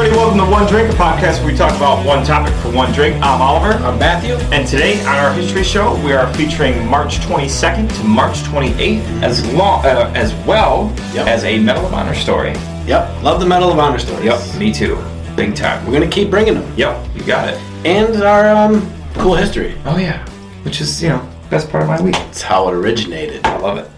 everybody, welcome to One Drink, a podcast where we talk about one topic for one drink. I'm Oliver. I'm Matthew. And today on our history show, we are featuring March 22nd to March 28th, as well as a Medal of Honor story. Yep, love the Medal of Honor stories. Yep, me too. Big time. We're going to keep bringing them. Yep, you got it. And our cool history. Oh yeah, which is, best part of my week. It's how it originated. I love it.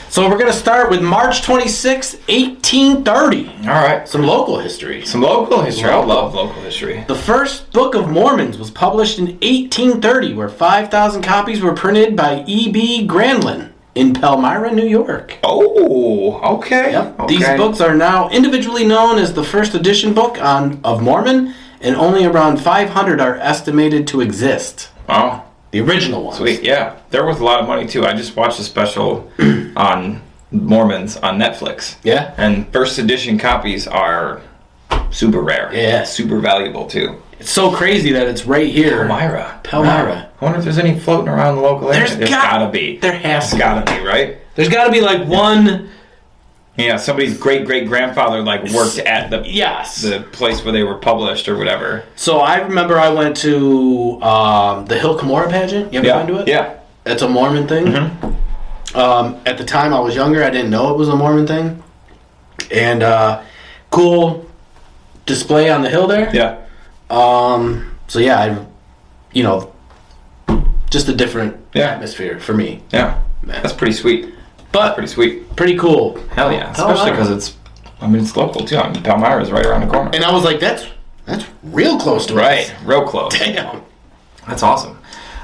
So we're going to start with March 26, 1830. All right. Some local history. Some local history. I love local history. The first Book of Mormons was published in 1830, where 5,000 copies were printed by E.B. Granlin in Palmyra, New York. Oh, okay. Yep. Okay. These books are now individually known as the First Edition Book of Mormon, and only around 500 are estimated to exist. Oh. The original ones. Sweet, yeah. They're worth a lot of money, too. I just watched a special on Mormons on Netflix. Yeah? And first edition copies are super rare. Yeah. Super valuable, too. It's so crazy that it's right here. Palmyra. Palmyra. I wonder if there's any floating around the local area. There's gotta be. There has to be. Gotta be, right? There's gotta be like one... Yeah, somebody's great-great-grandfather worked at the place where they were published or whatever. So I remember I went to the Hill Cumorah pageant. You ever been to it? Yeah. It's a Mormon thing. Mm-hmm. At the time I was younger, I didn't know it was a Mormon thing. And cool display on the hill there. Yeah. So yeah, just a different atmosphere for me. Yeah. Man. That's pretty sweet. But pretty sweet. Pretty cool. Hell yeah. Especially because it's local too. Palmyra is right around the corner. And I was like, that's real close to us. Right. Real close. Damn. That's awesome.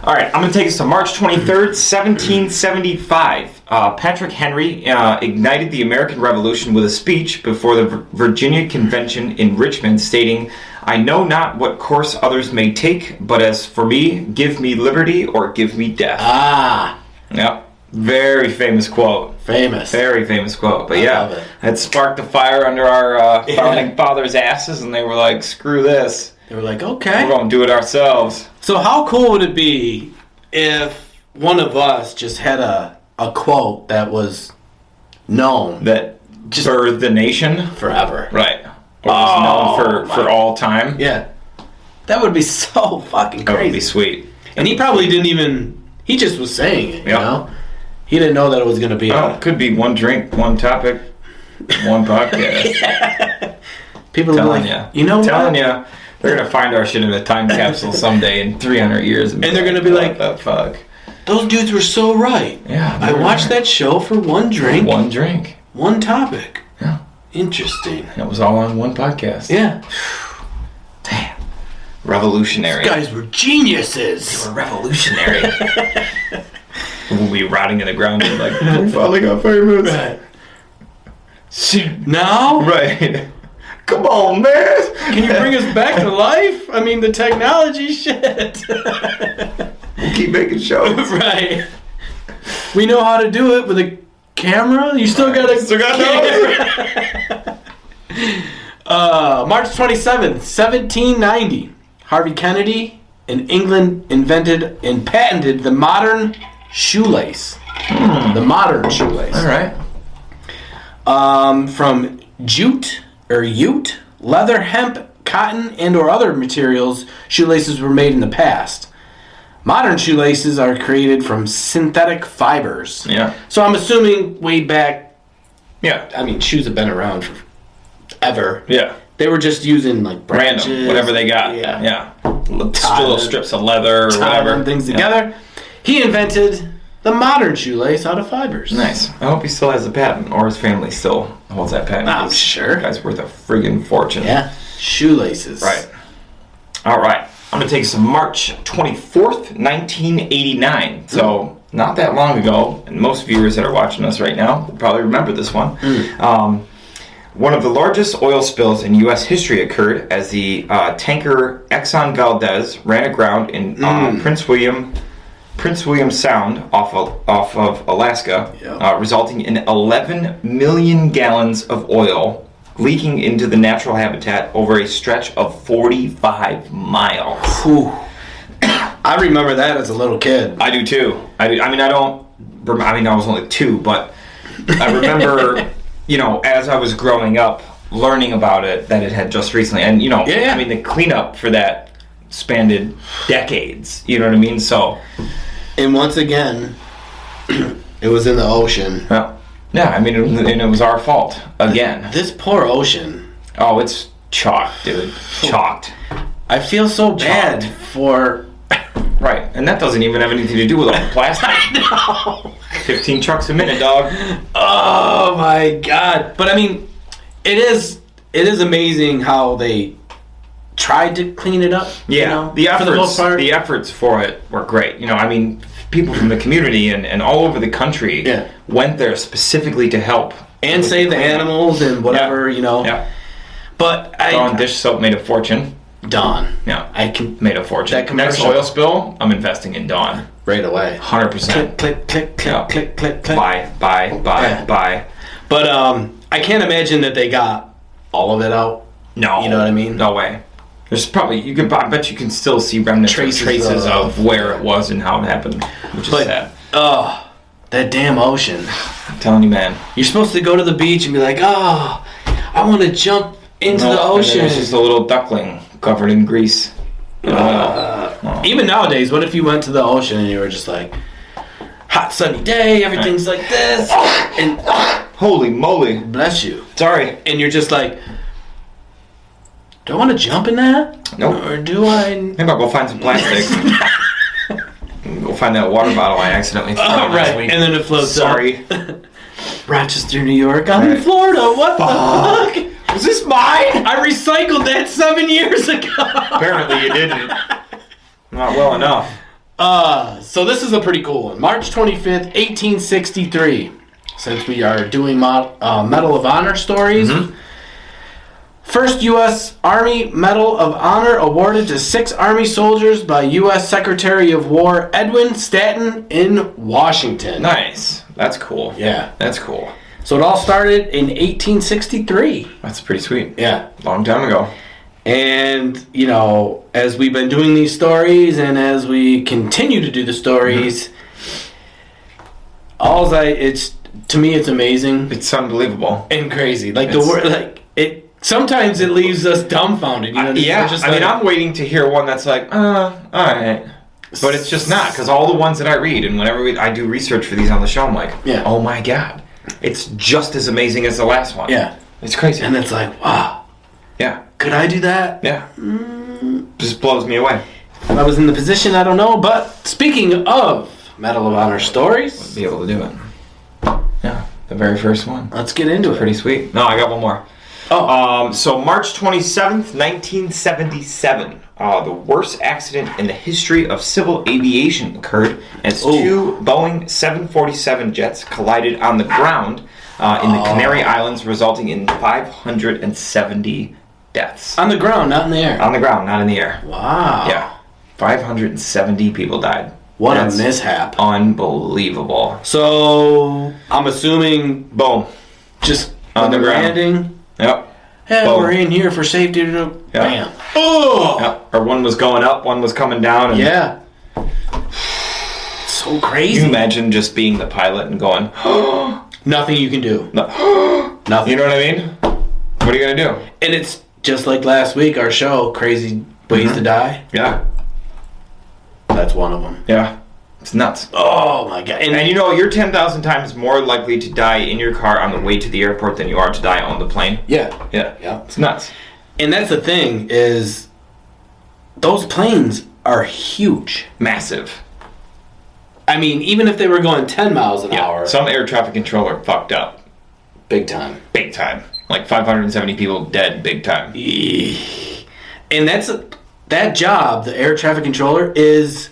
All right. I'm going to take us to March 23rd, 1775. Patrick Henry ignited the American Revolution with a speech before the Virginia Convention in Richmond stating, "I know not what course others may take, but as for me, give me liberty or give me death." Ah. Yep. Very famous quote. Famous. Very famous quote. But love it. It sparked a fire under our founding fathers' asses, and they were like, screw this. They were like, okay. We're going to do it ourselves. So how cool would it be if one of us just had a quote that was known? That just birthed the nation? Forever. Right. Or was known for all time? Yeah. That would be so fucking crazy. That would be sweet. And he probably didn't even... He just was saying it, you know? He didn't know that it was going to be... it could be one drink, one topic, one podcast. People are like, you know what? Telling you, they're going to find our shit in a time capsule someday in 300 years. And they're going to be like, what the fuck? Those dudes were so right. Yeah. I watched that show for one drink. One drink. One topic. Yeah. Interesting. And it was all on one podcast. Yeah. Damn. Revolutionary. These guys were geniuses. They were revolutionary. We'll be rotting in the ground and like, we finally got famous. Right. Shit. Now? Right. Come on, man. Can you bring us back to life? I mean, the technology shit. We'll keep making shows. Right. We know how to do it with a camera. You still got a camera. March 27th, 1790. Harvey Kennedy in England invented and patented the modern shoelace. The modern shoelace. All right. From jute, leather, hemp, cotton, and or other materials, shoelaces were made in the past. Modern shoelaces are created from synthetic fibers. Yeah. So I'm assuming way back... Yeah. I mean, shoes have been around forever. Yeah. They were just using like branches. Random, whatever they got. Yeah. Little strips of leather or whatever. Things together. He invented the modern shoelace out of fibers. Nice. I hope he still has the patent, or his family still holds that patent. I'm sure. That guy's worth a friggin' fortune. Yeah. Shoelaces. Right. All right. I'm going to take some March 24th, 1989. So, not that long ago, and most viewers that are watching us right now will probably remember this one. One of the largest oil spills in U.S. history occurred as the tanker Exxon Valdez ran aground in Prince William Sound off of Alaska, resulting in 11 million gallons of oil leaking into the natural habitat over a stretch of 45 miles. Whew. I remember that as a little kid. I do too. I was only 2, but I remember, as I was growing up, learning about it that it had just recently. And, you know, Yeah. I mean, the cleanup for that spanned decades. You know what I mean? So, And once again, it was in the ocean. yeah, I mean, it was our fault again. This poor ocean. Oh, it's chalked, dude. Chalked. I feel so bad for... Right, and that doesn't even have anything to do with all the plastic. I know. 15 trucks a minute, dog. Oh my God! But I mean, it is amazing how they tried to clean it up. Yeah, you know, the efforts, for the most part. the efforts for it were great. You know, I mean, people from the community and all over the country went there specifically to help and save the animals and whatever, you know. Yeah. But Dawn dish soap made a fortune. Dawn. Yeah, I can made a fortune. That commercial. Next oil spill, I'm investing in Dawn. right away. 100%. Click, click, click, click, click, click. Buy. Yeah. But I can't imagine that they got all of it out. No. You know what I mean? No way. There's probably, I bet you can still see remnant traces of where it was and how it happened, which is sad. Oh, that damn ocean. I'm telling you, man. You're supposed to go to the beach and be like, oh, I want to jump into the ocean. It's just a little duckling covered in grease. Even nowadays, what if you went to the ocean and you were just like, hot sunny day, everything's like this, and holy moly. bless you. Sorry. And you're just like, do I want to jump in that? Nope. Or do I... Maybe I'll go find some plastic. Go find that water bottle I accidentally threw out last week. And then it floats Sorry. up. Rochester, New York. I'm in Florida. What the fuck? Was this mine? I recycled that 7 years ago. Apparently you didn't. Not well enough. So this is a pretty cool one. March 25th, 1863. Since we are doing Medal of Honor stories. Mm-hmm. First U.S. Army Medal of Honor awarded to 6 Army soldiers by U.S. Secretary of War Edwin Stanton in Washington. Nice. That's cool. Yeah. That's cool. So it all started in 1863. That's pretty sweet. Yeah. Long time ago. And, you know, as we've been doing these stories and as we continue to do the stories, to me it's amazing. It's unbelievable. And crazy. Like the word, like it. Sometimes it leaves us dumbfounded. You know, yeah, just I mean, I'm waiting to hear one that's like, all right. But it's just not, because all the ones that I read, and whenever I do research for these on the show, I'm like, oh my God. It's just as amazing as the last one. Yeah. It's crazy. And it's like, wow. Yeah. Could I do that? Yeah. Just blows me away. If I was in the position, I don't know. But speaking of Medal of Honor stories, Be able to do it. Yeah, the very first one. let's get into it. Pretty sweet. No, I got one more. Oh. So March 27th, 1977, the worst accident in the history of civil aviation occurred as 2 Boeing 747 jets collided on the ground in the Canary Islands, resulting in 570 deaths. On the ground, not in the air. On the ground, not in the air. Wow. Yeah. 570 people died. What That's a mishap. Unbelievable. So, I'm assuming Boom. just On the ground. landing. Yep. Hey, Boom. we're in here for safety. Bam. Oh! Yep. Or one was going up, one was coming down. And Yeah. So crazy. Can you imagine just being the pilot and going, Nothing you can do. no. Nothing. You know what I mean? What are you going to do? And it's just like last week, our show, Crazy Ways to Die. Yeah. That's one of them. Yeah. It's nuts. Oh, my God. And you know, you're 10,000 times more likely to die in your car on the way to the airport than you are to die on the plane. Yeah. Yeah. Yeah. It's nuts. And that's the thing, is those planes are huge. Massive. I mean, even if they were going 10 miles an hour. Some air traffic controller fucked up. Big time. Big time. Like 570 people dead big time. And that job, the air traffic controller, is...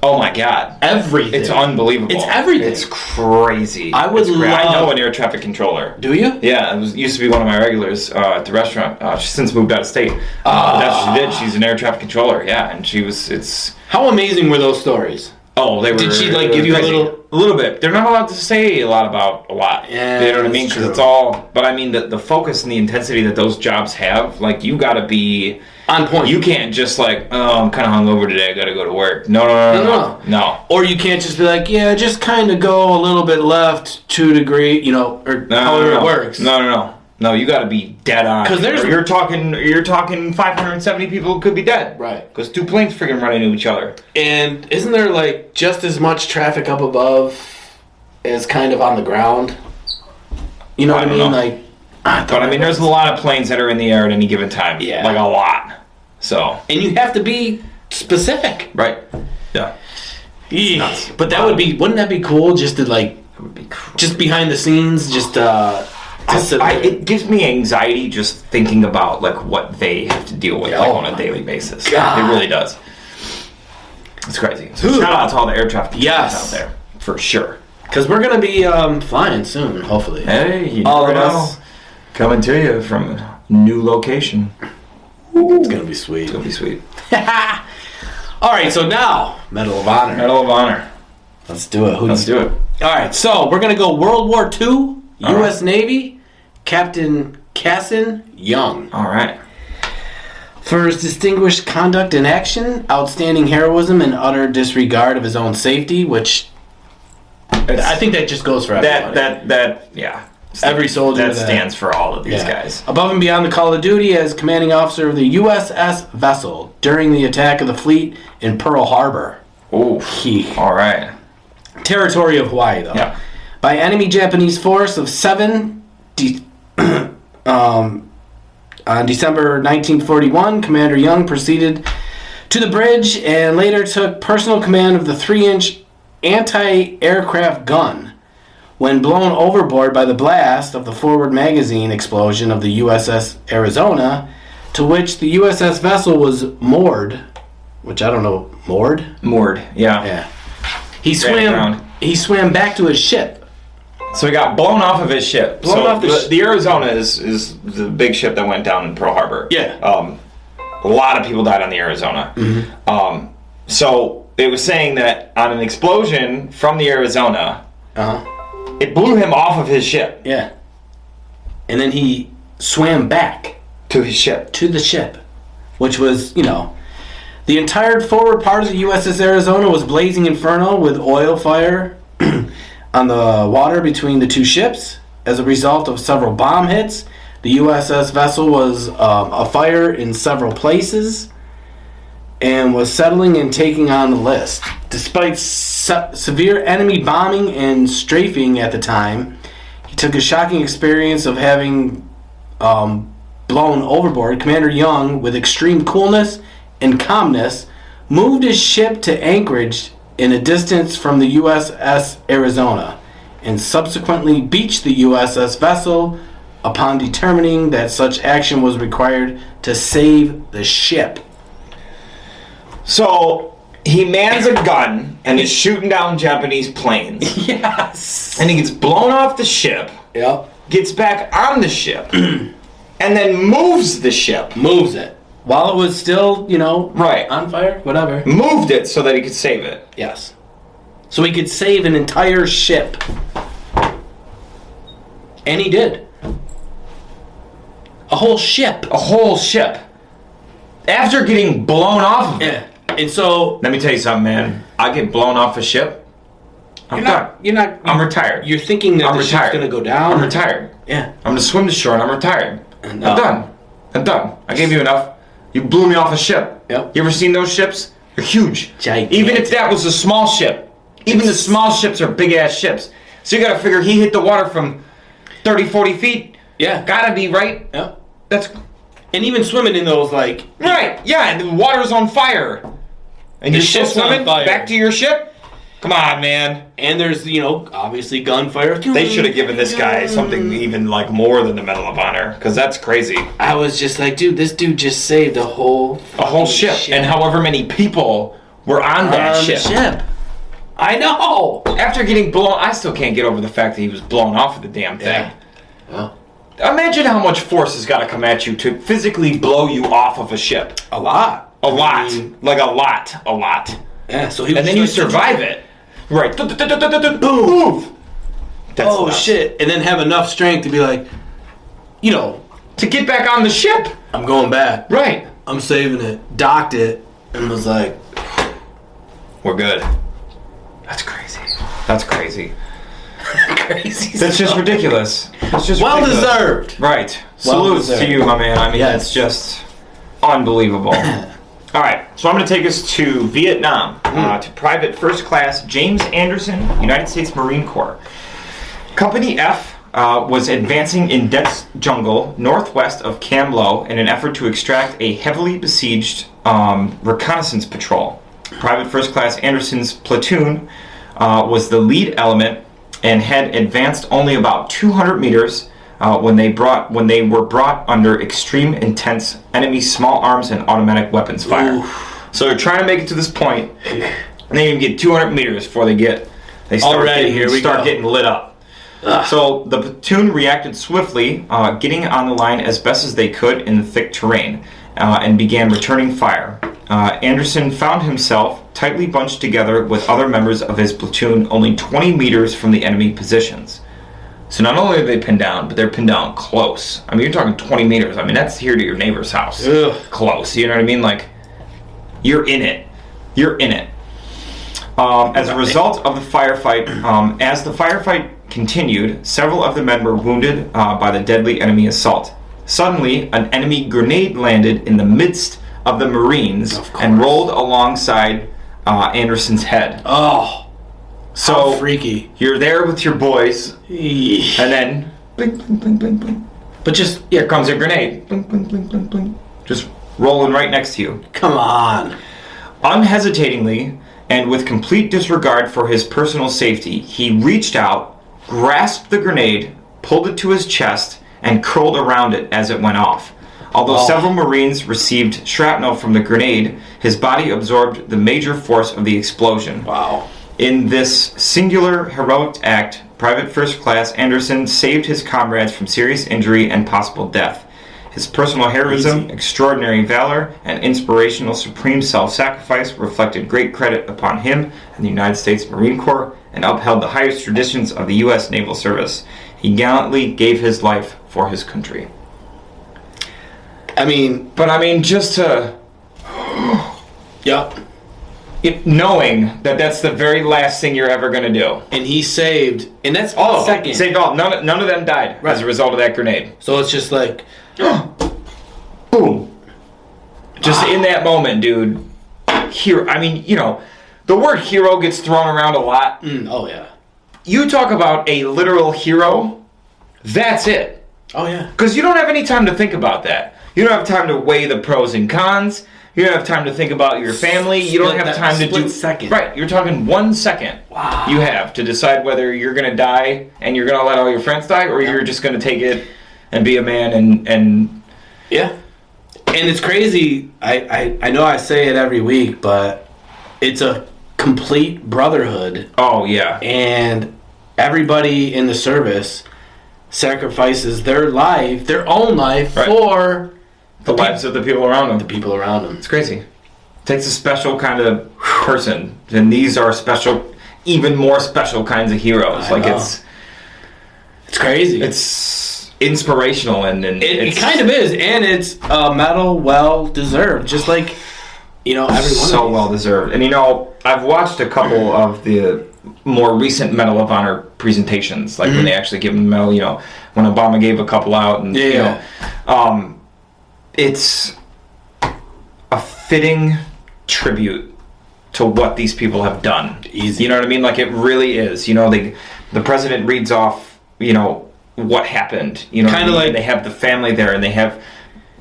Oh my God. everything. It's unbelievable. It's everything. It's crazy. I would love... I know an air traffic controller. Do you? Yeah, used to be one of my regulars at the restaurant. She's since moved out of state. But that's what she did. She's an air traffic controller, yeah. And it's... How amazing were those stories? Oh, they were... Did she, like, give you crazy. a little bit. They're not allowed to say a lot about a lot. Yeah, you know what I mean? that's Because true. it's all... But I mean, the focus and the intensity that those jobs have, like, you gotta be... On point. You can't just like, oh, I'm kind of hungover today, I gotta go to work. No. Or you can't just be like, yeah, just kind of go a little bit left, 2 degrees, you know, or however it works. No. No, you got to be dead on. Because you're talking 570 people could be dead. Right. Because 2 planes freaking run into each other. And isn't there like just as much traffic up above as kind of on the ground? You know what I mean? Know. Like, but I mean, there's a lot of planes that are in the air at any given time. Yeah. Like a lot. So. And you have to be specific. Right. Yeah. Nuts. But that wouldn't that be cool just to like, It would be cool. just behind the scenes, just it gives me anxiety just thinking about like what they have to deal with like on a daily basis. God. It really does. It's crazy. So shout out to all the air traffic yes. out there for sure. Because we're gonna be flying soon, hopefully. Hey, you all never of know. us Coming to you from a new location. It's gonna be sweet. It's gonna be sweet. All right, so now Medal of Honor. Medal of Honor. Let's do it. Let's do it. All right, so we're gonna go World War II, U.S. Navy, Captain Cassin Young. All right. For his distinguished conduct in action, outstanding heroism, and utter disregard of his own safety, which I think that just goes for everybody. Yeah. Every soldier that stands for all of these Yeah. guys. Above and beyond the call of duty as commanding officer of the USS Vessel during the attack of the fleet in Pearl Harbor. Oh, all right. Territory of Hawaii, though. Yeah. By enemy Japanese force of 7 on December 1941, Commander Young proceeded to the bridge and later took personal command of the 3-inch anti-aircraft gun. When blown overboard by the blast of the forward magazine explosion of the USS Arizona, to which the USS Vessel was moored, which I don't know, moored? Moored, yeah. Yeah. He swam back to his ship. So he got blown off of his ship. Blown off the Arizona is the big ship that went down in Pearl Harbor. Yeah. A lot of people died on the Arizona. Mm-hmm. So it was saying that on an explosion from the Arizona, it blew him off of his ship. Yeah. And then he swam back to his ship. To the ship, which was, the entire forward part of the USS Arizona was blazing inferno with oil fire on the water between the two ships. As a result of several bomb hits, the USS Vessel was afire in several places and was settling and taking on the list. Despite severe enemy bombing and strafing at the time, he took a shocking experience of having blown overboard. Commander Young, with extreme coolness and calmness, moved his ship to anchorage in a distance from the USS Arizona and subsequently beached the USS Vessel upon determining that such action was required to save the ship. So he mans a gun and is shooting down Japanese planes. Yes. And he gets blown off the ship. Yep. Gets back on the ship. And then moves the ship. Moves it. While it was still, right, on fire, whatever. Moved it so that he could save it. Yes. So he could save an entire ship. And he did. A whole ship. A whole ship. After getting blown off of it. Yeah. And so... Let me tell you something, man. I get blown off a ship. I'm retired. You're thinking that the ship's going to go down? I'm retired. Yeah. I'm going to swim to shore and I'm retired. I'm done. I gave you enough. You blew me off a ship. Yep. You ever seen those ships? They're huge. Gigantic. Even if that was a small ship. Even the small ships are big-ass ships. So you got to figure he hit the water from 30, 40 feet. Yeah. Gotta be, right? Yep. And even swimming in those, like... Right, yeah, and the water's on fire. And you're still swimming back to your ship? Come on, man. And there's, obviously gunfire. They should have given this guy something even, more than the Medal of Honor, because that's crazy. I was just like, dude, this dude just saved a whole ship. And however many people were on that ship. I know. After getting blown, I still can't get over the fact that he was blown off of the damn thing. Yeah. Well, imagine how much force has got to come at you to physically blow you off of a ship. A lot. A lot. A lot. Yeah, so he and then you survive it. Right. Move. Oh, shit. And then have enough strength to be like, to get back on the ship. I'm going back. Right. I'm saving it. Docked it. And was like, we're good. That's crazy. crazy. That's just ridiculous. That's just well ridiculous. deserved. Right. Well Salutes deserved. to you, my man. I mean, Yes. that's just unbelievable. All right, so I'm going to take us to Vietnam, to Private First Class James Anderson, United States Marine Corps. Company F was advancing in dense jungle northwest of Cam Lo in an effort to extract a heavily besieged reconnaissance patrol. Private First Class Anderson's platoon was the lead element and had advanced only about 200 meters when they were brought under extreme intense enemy small arms and automatic weapons fire. Oof. So they're trying to make it to this point, and they even get 200 meters before they start getting lit up. Ugh. So the platoon reacted swiftly, getting on the line as best as they could in the thick terrain, and began returning fire. Anderson found himself tightly bunched together with other members of his platoon only 20 meters from the enemy positions. So not only are they pinned down, but they're pinned down close. I mean, you're talking 20 meters. I mean, that's here to your neighbor's house. Ugh. Close, you know what I mean? Like, you're in it. You're in it. As a result of the firefight, as the firefight continued, several of the men were wounded by the deadly enemy assault. Suddenly, an enemy grenade landed in the midst of the Marines and rolled alongside Anderson's head. Oh. So how freaky. You're there with your boys, and then blink, blink, blink, blink, blink. But just, here comes a grenade. Blink, blink, blink, blink, blink. Just rolling right next to you. Come on. Unhesitatingly, and with complete disregard for his personal safety, he reached out, grasped the grenade, pulled it to his chest, and curled around it as it went off. Although several Marines received shrapnel from the grenade, his body absorbed the major force of the explosion. Wow. In this singular heroic act, Private First Class Anderson saved his comrades from serious injury and possible death. His personal heroism, extraordinary valor, and inspirational supreme self-sacrifice reflected great credit upon him and the United States Marine Corps and upheld the highest traditions of the U.S. Naval Service. He gallantly gave his life for his country. Just to... Yep. Knowing that that's the very last thing you're ever going to do. And he saved... And that's second. Saved all. None of them died as a result of that grenade. So it's just like... Boom. Just in that moment, dude. The word hero gets thrown around a lot. Oh, yeah. You talk about a literal hero, that's it. Oh, yeah. Because you don't have any time to think about that. You don't have time to weigh the pros and cons. You don't have time to think about your family. You don't have time to do... second. Right. You're talking 1 second. Wow. You have to decide whether you're going to die and you're going to let all your friends die, or you're just going to take it and be a man and... Yeah. And it's crazy. I know I say it every week, but it's a complete brotherhood. Oh, yeah. And everybody in the service sacrifices their life, their own life, for... the lives of the people around them. The people around them. It's crazy. It takes a special kind of person. And these are special, even more special kinds of heroes. It's crazy. It's inspirational and it kind of is. And it's a medal well deserved. Just like, everyone. So well deserved. And I've watched a couple of the more recent Medal of Honor presentations, like when they actually give them the medal, when Obama gave a couple out and it's a fitting tribute to what these people have done. Easy. You know what I mean? Like, it really is. The president reads off, what happened. Kind of like... They have the family there, and they have,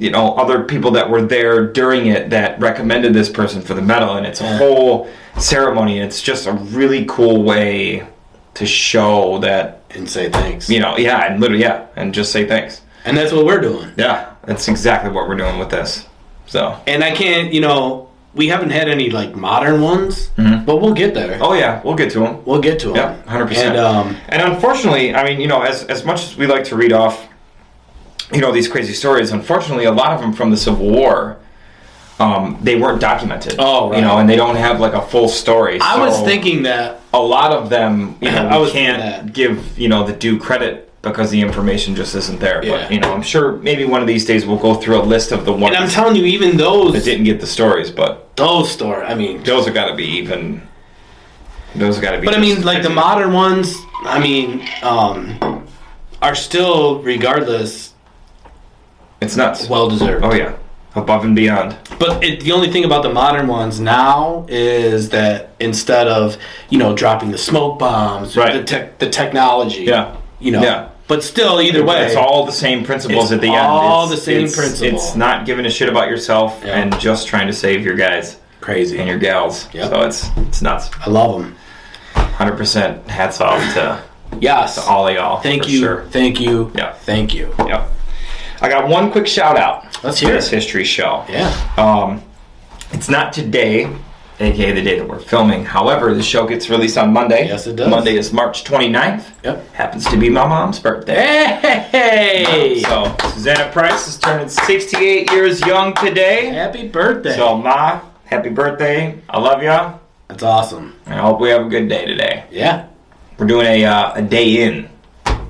other people that were there during it that recommended this person for the medal, and it's a whole ceremony, and it's just a really cool way to show that... And say thanks. And just say thanks. And that's what we're doing. Yeah, that's exactly what we're doing with this. So. And I can't, we haven't had any, modern ones, but we'll get there. Oh, yeah, we'll get to them. Yeah, 100%. And unfortunately, as much as we like to read off, these crazy stories, unfortunately, a lot of them from the Civil War, they weren't documented. Oh, right. And they don't have, a full story. I was thinking that. A lot of them, we can't give, the due credit because the information just isn't there. Yeah. But, I'm sure maybe one of these days we'll go through a list of the ones. And I'm telling you, even those... that didn't get the stories, but... Those stories, Those have got to be even... Those have got to be... But the modern ones, I mean, are still, regardless, It's nuts. well deserved. Oh yeah, above and beyond. But the only thing about the modern ones now is that instead of dropping the smoke bombs, Right. the technology, Yeah. Yeah. But still, either way, It's all the same principles at the end. all the same it's, principle. It's not giving a shit about yourself Yeah. and just trying to save your guys crazy. and your gals. Yep. So it's nuts. I love them. 100% hats off to Yes. all of y'all. Thank for you. Sure. Thank you. Yeah. Thank you. Yep. I got one quick shout out. Let's to hear this it. history show. Yeah. It's not today, aka the day that we're filming. However, the show gets released on Monday. Yes, it does. Monday is March 29th. Yep. Happens to be my mom's birthday. Hey! So Susanna Price is turning 68 years young today. Happy birthday. So Ma, happy birthday. I love ya. That's awesome. I hope we have a good day today. Yeah. We're doing a day in.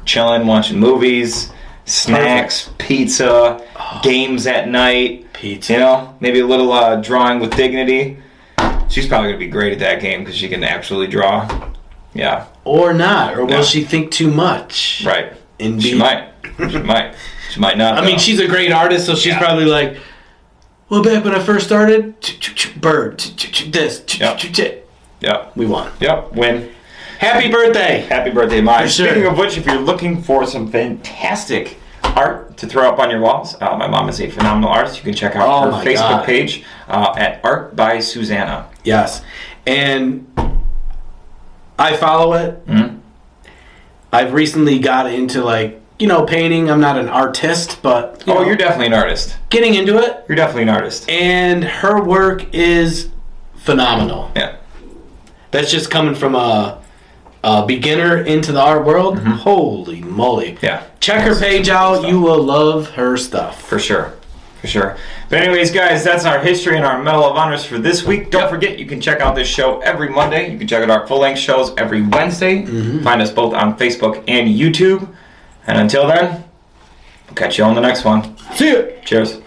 Chilling, watching movies, snacks, pizza, games at night. Pizza. Maybe a little drawing with dignity. She's probably going to be great at that game because she can actually draw. Yeah. Or not. Or will No. she think too much? Right. And She might. She might. She might not. I mean, though. she's a great artist, so she's Yeah. probably like, well, back when I first started, bird, this, Yep. Yep. we won. Yep. Win. Happy birthday! Happy birthday, Maya. For sure. Speaking of which, if you're looking for some fantastic art to throw up on your walls, my mom is a phenomenal artist. You can check out her my Facebook God. page at Art by Susanna. Yes. And I follow it. Mhm. I've recently got into, painting. I'm not an artist, but You're definitely an artist. getting into it. You're definitely an artist. And her work is phenomenal. Yeah. That's just coming from a beginner into the art world. Holy moly. Yeah. Check her page out. You will love her stuff. For sure. For sure. But anyways, guys, that's our history and our Medal of Honors for this week. Don't forget, you can check out this show every Monday. You can check out our full-length shows every Wednesday. Find us both on Facebook and YouTube. And until then, we'll catch you on the next one. See ya. Cheers.